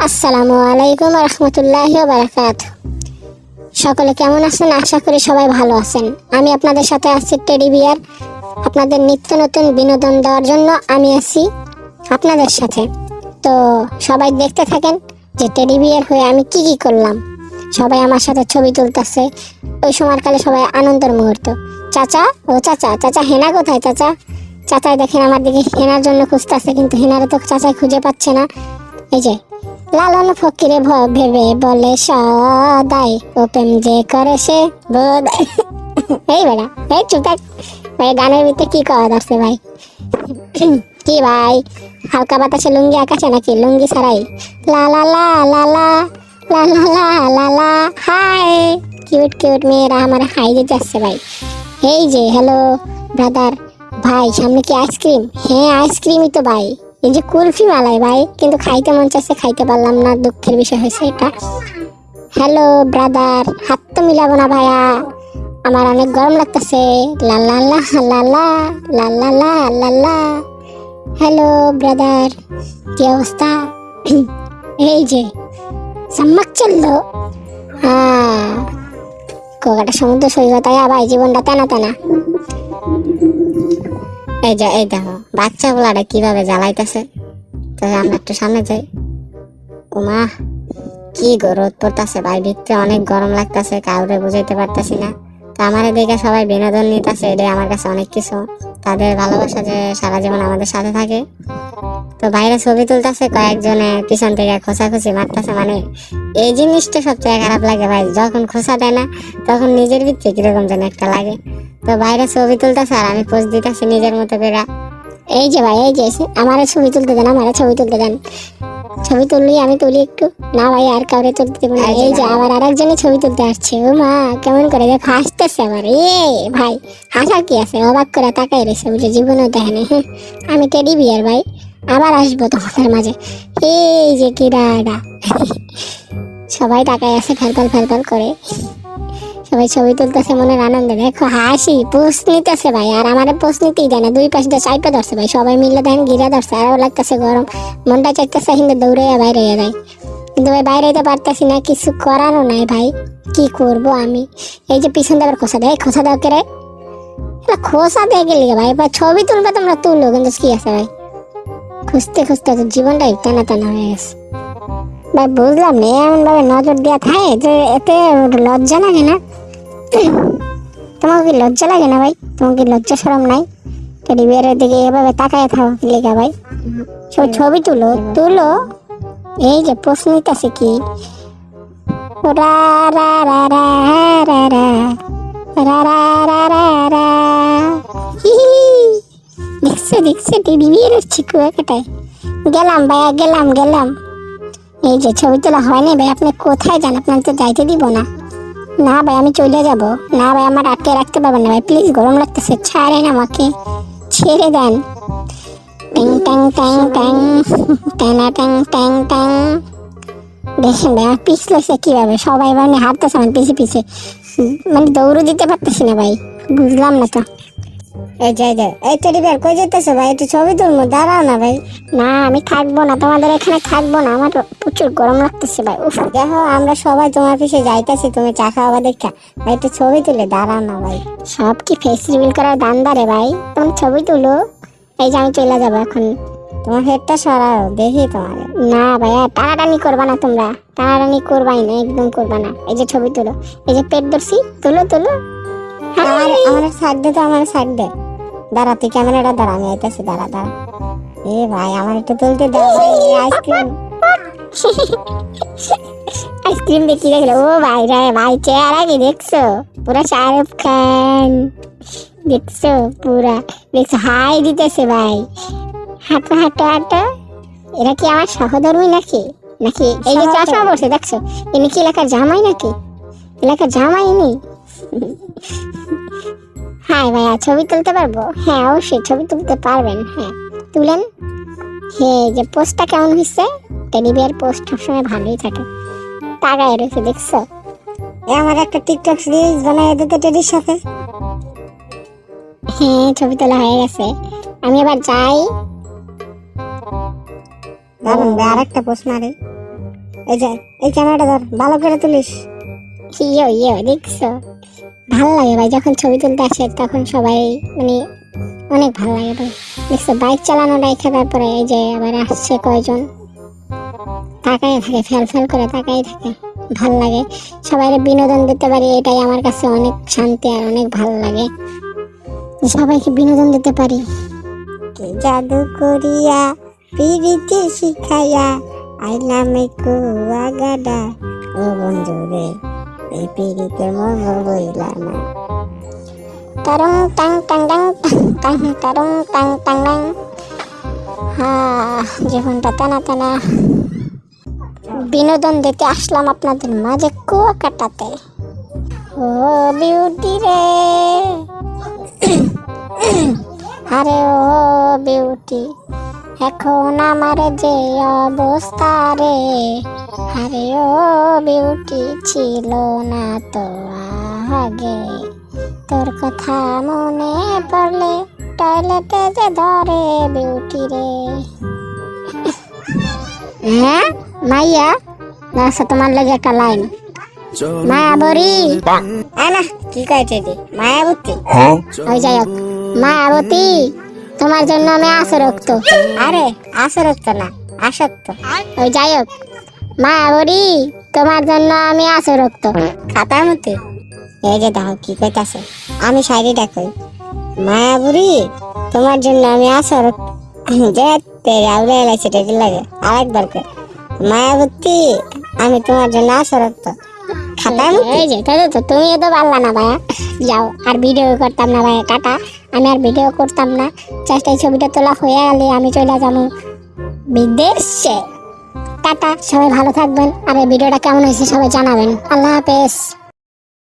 আসসালামু আলাইকুম রহমতুল্লাহি ওয়া বারাকাতুহু। সকলে কেমন আছেন? আশা করি সবাই ভালো আছেন। আমি আপনাদের সাথে আছি টেডি বিয়ার। আপনাদের নিত্য নতুন বিনোদন দেওয়ার জন্য আমি আছি আপনাদের সাথে। তো সবাই দেখতে থাকেন যে টেডি বিয়ার হয়ে আমি কি কি করলাম। সবাই আমার সাথে ছবি তুলতেছে। ওই সময়কালে সবাই আনন্দের মুহূর্ত। চাচা, ও চাচা, চাচা হেনা কোথায়? চাচা, চাচাই দেখেন আমার দিকে হেনার জন্য খুঁজতেছে, কিন্তু হেনারে তো চাচাই খুঁজে পাচ্ছে না। এই যে লালন ফকিরে ভেবে বলে সদাই, ও প্রেম যে করে সে বোধাই। এই বেড়া, এই চুপ থাক ভাই। গানের ভিতরে কি কওয়া যাচ্ছে ভাই? কি ভাই, হালকা বাতাসে লুঙ্গি আকাশে নাকি লুঙ্গি ছাড়াই? লা লা লা লা লা লা লা লা লা লা। হাই কিউট কিউট মেয়েরা আমার হাই দিতে আসছে ভাই। এই যে হ্যালো ব্রাদার। ভাই সামনে কি আইসক্রিম? হ্যাঁ আইসক্রিমই তো ভাই। এই যে কুলফি মালাই ভাই, কিন্তু খাইতে মন চাচ্ছে, খাইতে পারলাম না, দুঃখের বিষয় হয়েছে এটা। হ্যালো ব্রাদার, হাত তো মিলাবো না ভাইয়া, আমার অনেক গরম লাগতেছে। লা লা লা লা লা লা লা লা লা লা। হ্যালো ব্রাদার, কি অবস্থা? এই যে সাম্মাক চললো। হ্যাঁ, কোকাটা সমুদ্র সৈকত আয়া ভাই, জীবনটা টানা টানা। এই যে এই দেখো বাচ্চা গুলাটা কিভাবে জ্বালাইতেছে। তো আমরা একটু সামনে যাই। ওমা, কি রোদ পড়তেছে ভাই, ভিতরে অনেক গরম লাগতেছে, কাউরে বুঝাইতে পারতেছি না। তো আমার এদিকে সবাই বিনোদন নিতেছে, এটাই আমার কাছে অনেক কিছু। তাদের ভালোবাসা যে সারা জীবন আমাদের সাথে থাকে। তো বাইরে ছবি তুলতেছে, কয়েকজনে পিছন থেকে খোঁচাখুচি মারতেছে। মানে এই জিনিসটা সবচেয়ে খারাপ লাগে ভাই, যখন খোঁচা দেয় না তখন নিজের ভিতরে কিরকম যেন একটা লাগে। তো বাইরে ছবি তুলতেছে আর আমি পোজ দিতেছি নিজের মতো করে। এই যে ভাই, এই যে আমার ছবি তুলতে দেন, আমার ছবি তুলতে দেন। ছবি তুললি আমি তুলি একটু। না ভাই, আর কাউরে তুলতে দেবো না। এই যে আবার আরেকজনে ছবি তুলতে আসছে। ও মা, কেমন করে দেখো, হাসতেছে আবার। এ ভাই, হাসার কি আছে? অবাক করে তাকাই রয়েছে, বুঝে জীবনেও দেখে না। হ্যাঁ, আমি টেডি বিয়ার ভাই, আবার আসবো তোমাদের মাঝে। এই যে কি রাডা। সবাই তাকাই আছে ফেলফেল ফেলফেল করে। সবাই ছবি তুলতেছে মনের আনন্দে। দেখো হাসি পোস্ট নিতেছে ভাই, আর আমার পোস্ট নিতেই দেয় না, দুই পাশে দিয়ে সাইডটা ধরছে ভাই। সবাই মিলে দেখেন ঘিরে ধরছে, আরও লাগতেছে গরম, মনটা চাইতেছে কিন্তু দৌড়ে বাইরে হয়ে যায়। কিন্তু ভাই বাইরে যেতে পারতেছি না, কিছু করারও নাই ভাই, কি করব আমি? এই যে পিছন দেবার খোসা দেয়, খোসা দাও কে রে? খোসা দিয়ে গেলি ভাই, এবার ছবি তুলবে তোমরা তুলো, কিন্তু কি আছে ভাই, খুঁজতে খুঁজতে তো জীবনটাই টানা টানা হয়ে গেছে ভাই। বুঝলাম না এমন ভাবে নজর দেওয়া থাকে যে, এতে লজ্জা লাগে না? তোমাকে কি লজ্জা লাগে না ভাই? তোমার কি লজ্জা শরম নাই? টেডি বিয়ারের দিকে এভাবে তাকায় থাকো লেখা ভাই। ছবি তুলো তুলো। এই যে প্রশ্ন নিতেছে কি, রা রা রা রা রা রা রা রা রা রা রা। দেখছে দেখছে টেডি বিয়ারের চিকুয়া কাটায়। গেলাম ভাইয়া, গেলাম গেলাম। এই যে ছবি তোলা হয় না ভাই, আপনি কোথায় যান? আপনাকে তো যাইতে দিব না। না ভাই আমি চলে যাব। না ভাই, আমার আটকে রাখতে পারবেন না ভাই, প্লিজ, গরম লাগতেছে, ছাড়েন আমাকে, ছেড়ে দেন। ট্যাং ট্যাং ট্যাং ট্যাং ট্যানা ট্যাং ট্যাং ট্যাং। দেখেন ভাই আমার পিছলেছে কিভাবে, সবাই মানে হাঁটতেছে আমার পিছে পিছে, মানে দৌড়ও দিতে পারতেছি না ভাই, বুঝলাম না তো। এই যে এই টেডি বিয়ার কই যেতেছো ভাই? একটু ছবি তুলবো, দাঁড়াও না ভাই। না আমি থাকবো না, তোমাদের এখানে থাকবো না, আমার প্রচুর গরম লাগতেছে ভাই। উফ, দেখো আমরা সবাই তোমার পিছে যাইতেছি, তুমি চা খাওয়া দেখা ভাই, একটু ছবি তুলে দাঁড়াও না ভাই। সব কি ফেস রিভিল করার দান্দা রে ভাই? তুমি ছবি তুলো। এই যে আমি চলে যাবো এখন। তোমার হেডটা সরাও দেখি তোমার। না ভাইয়া, টানাটানি করবা না, তোমরা টানাটানি করবাই না, একদম করবা না। এই যে ছবি তুলো, এই যে পেট ধরছি, তুলো তুলো। আমার সাইড দে, তো আমার সাইড দে। দাঁড়া, তুই ক্যামেরাটা দাঁড়া, আমি আইতেছি, দাঁড়া দাঁড়া। এ ভাই আমার একটু তুলতে দাও ভাই, আইসক্রিম। আইসক্রিম দেখি দেখলে, ও ভাই রে ভাই, চেহারা কি দেখছো? পুরা শাহরুখ খান দেখছো, পুরা দেখছো, হাই দিতেছে ভাই। হাঁটো হাঁটো হাঁটো। এরা কি আমার সহধর্মী নাকি? নাকি এই যে চশমা পড়ছে দেখছো, ইনি কি এলাকার জামাই নাকি? এলাকার জামাই ইনি? হ্যাঁ ভাইয়া, ছবি তুলতে পারবো? হ্যাঁ অবশ্যই ছবি তুলতে পারবেন, হ্যাঁ তুলেন। হ্যাঁ, যে পোস্টটা কেমন হয়েছে? টেডি বিয়ার পোস্ট সবসময় ভালোই থাকে, তাগায় রয়েছে দেখছো। আমার একটা টিকটক সিরিজ বানাই দিতে টেডির সাথে। হ্যাঁ ছবি তোলা হয়ে গেছে, আমি এবার যাই। দারুন, আর একটা পোস্ট মারে। এই যে এই ক্যামেরাটা ধর, ভালো করে তুলিস। ইয়ো ইয়ো, দেখছো? ভাল লাগে ভাই, যখন ছবি তুলতে আসে তখন সবাই মানে অনেক ভাল লাগে ভাই। দেখছো বাইক চালানো রেখে তারপরে এই যে আবার আসছে কয়জন, তাকাই থাকে, ফেল ফেল করে তাকাই থাকে, ভাল লাগে। সবাই বিনোদন দিতে পারি, এটাই আমার কাছে অনেক শান্তি আর অনেক ভাল লাগে, সবাইকে বিনোদন দিতে পারি। কি জাদু করিয়া পিরিতি শিখাইয়া আইলাম কুয়াগাডা, ও বন্ধু রে এই পিরিতে মর্ম বইলা না। টারং টাং টাং টাং টাং টারং টাং টাং টাং। জীবনটা টানা টানা। বিনোদন দিতে আসলাম আপনাদের মাঝে কুয়াকাটাতে। ও বিউটি রে, আরে ও বিউটি, এখন আমার যে অবস্থা রে, আরে ও বিউটি, ছিল না তো আগে, তোর কথা মনে পড়লে টয়লেটে যে ধরে বিউটি রে। হ্যাঁ মাইয়া, আচ্ছা তোমার লাগে একটা লাইন, মায়াবরী না কি কয়েছে যে মায়াবতী, ওই যাই হোক, মায়াবতী তোমার জন্য আমি আসক্ত। আরে আসক্ত না, আসক্ত। ওই যাই হোক, মায়াবরী তোমার জন্য আমি আসক্ত। খাতার মধ্যে এই যে দেখো কি কইতাছে, আমি শায়রিটা কই, মায়াবরী তোমার জন্য আমি আসক্ত। যে তেরে আউরে এলাইছে কি লাগে, আরেকবার কই, মায়াবতী আমি তোমার জন্য আসক্ত। এই যে তো তুমিও তো পারলা না ভাইয়া, যাও আর ভিডিও করতাম না ভাইয়া, টাটা। আমি আর ভিডিও করতাম না, চেষ্টায় ছবিটা তোলা হয়ে গেলে আমি চলে যাবো বিদেশে। টাটা, সবাই ভালো থাকবেন, আর এই ভিডিওটা কেমন হয়েছে সবাই জানাবেন। আল্লাহ হাফেজ।